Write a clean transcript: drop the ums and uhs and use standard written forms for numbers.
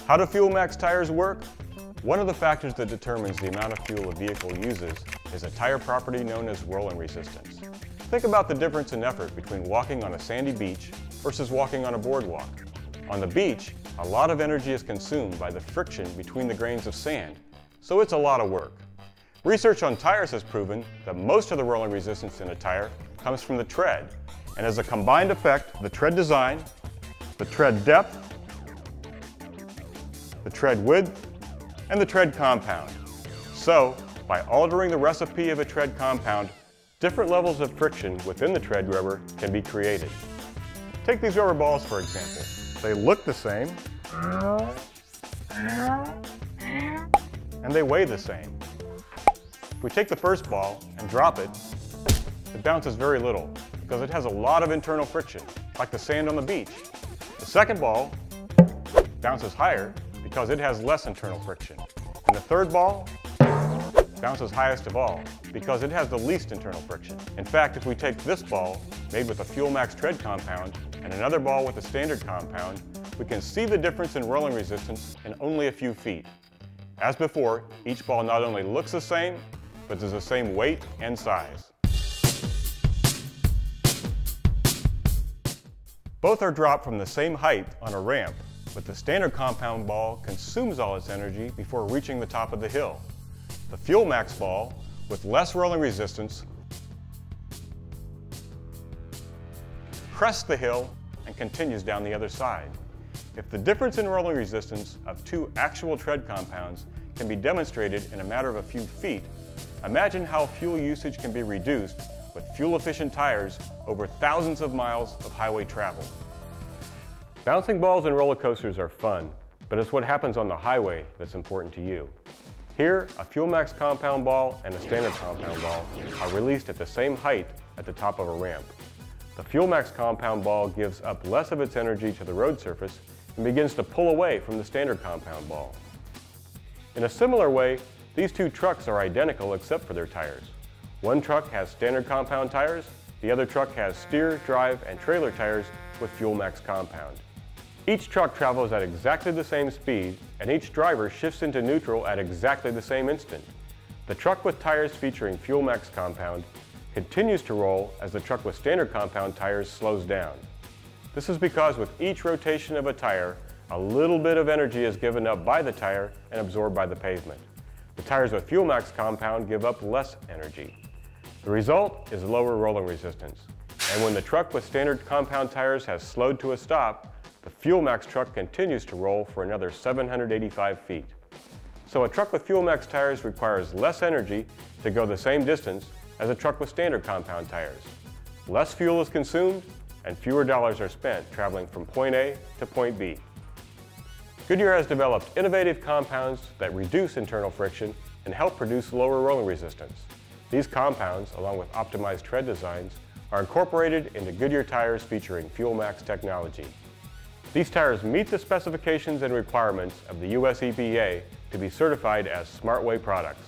How do Fuel Max tires work? One of the factors that determines the amount of fuel a vehicle uses is a tire property known as rolling resistance. Think about the difference in effort between walking on a sandy beach versus walking on a boardwalk. On the beach, a lot of energy is consumed by the friction between the grains of sand, so it's a lot of work. Research on tires has proven that most of the rolling resistance in a tire comes from the tread, and as a combined effect, the tread design, the tread depth, the tread width, and the tread compound. So, by altering the recipe of a tread compound, different levels of friction within the tread rubber can be created. Take these rubber balls for example. They look the same, and they weigh the same. If we take the first ball and drop it, it bounces very little because it has a lot of internal friction, like the sand on the beach. The second ball bounces higher because it has less internal friction. And the third ball bounces highest of all because it has the least internal friction. In fact, if we take this ball made with a Fuel Max tread compound and another ball with a standard compound, we can see the difference in rolling resistance in only a few feet. As before, each ball not only looks the same, but is the same weight and size. Both are dropped from the same height on a ramp, but the standard compound ball consumes all its energy before reaching the top of the hill. The Fuel Max ball, with less rolling resistance, crests the hill and continues down the other side. If the difference in rolling resistance of two actual tread compounds can be demonstrated in a matter of a few feet, imagine how fuel usage can be reduced with fuel-efficient tires over thousands of miles of highway travel. Bouncing balls and roller coasters are fun, but it's what happens on the highway that's important to you. Here, a Fuel Max compound ball and a standard compound ball are released at the same height at the top of a ramp. The Fuel Max compound ball gives up less of its energy to the road surface and begins to pull away from the standard compound ball. In a similar way, these two trucks are identical except for their tires. One truck has standard compound tires, the other truck has steer, drive, and trailer tires with Fuel Max compound. Each truck travels at exactly the same speed, and each driver shifts into neutral at exactly the same instant. The truck with tires featuring Fuel Max compound continues to roll as the truck with standard compound tires slows down. This is because with each rotation of a tire, a little bit of energy is given up by the tire and absorbed by the pavement. The tires with Fuel Max compound give up less energy. The result is lower rolling resistance. And when the truck with standard compound tires has slowed to a stop, the Fuel Max truck continues to roll for another 785 feet. So a truck with Fuel Max tires requires less energy to go the same distance as a truck with standard compound tires. Less fuel is consumed and fewer dollars are spent traveling from point A to point B. Goodyear has developed innovative compounds that reduce internal friction and help produce lower rolling resistance. These compounds, along with optimized tread designs, are incorporated into Goodyear tires featuring Fuel Max technology. These tires meet the specifications and requirements of the US EPA to be certified as SmartWay products.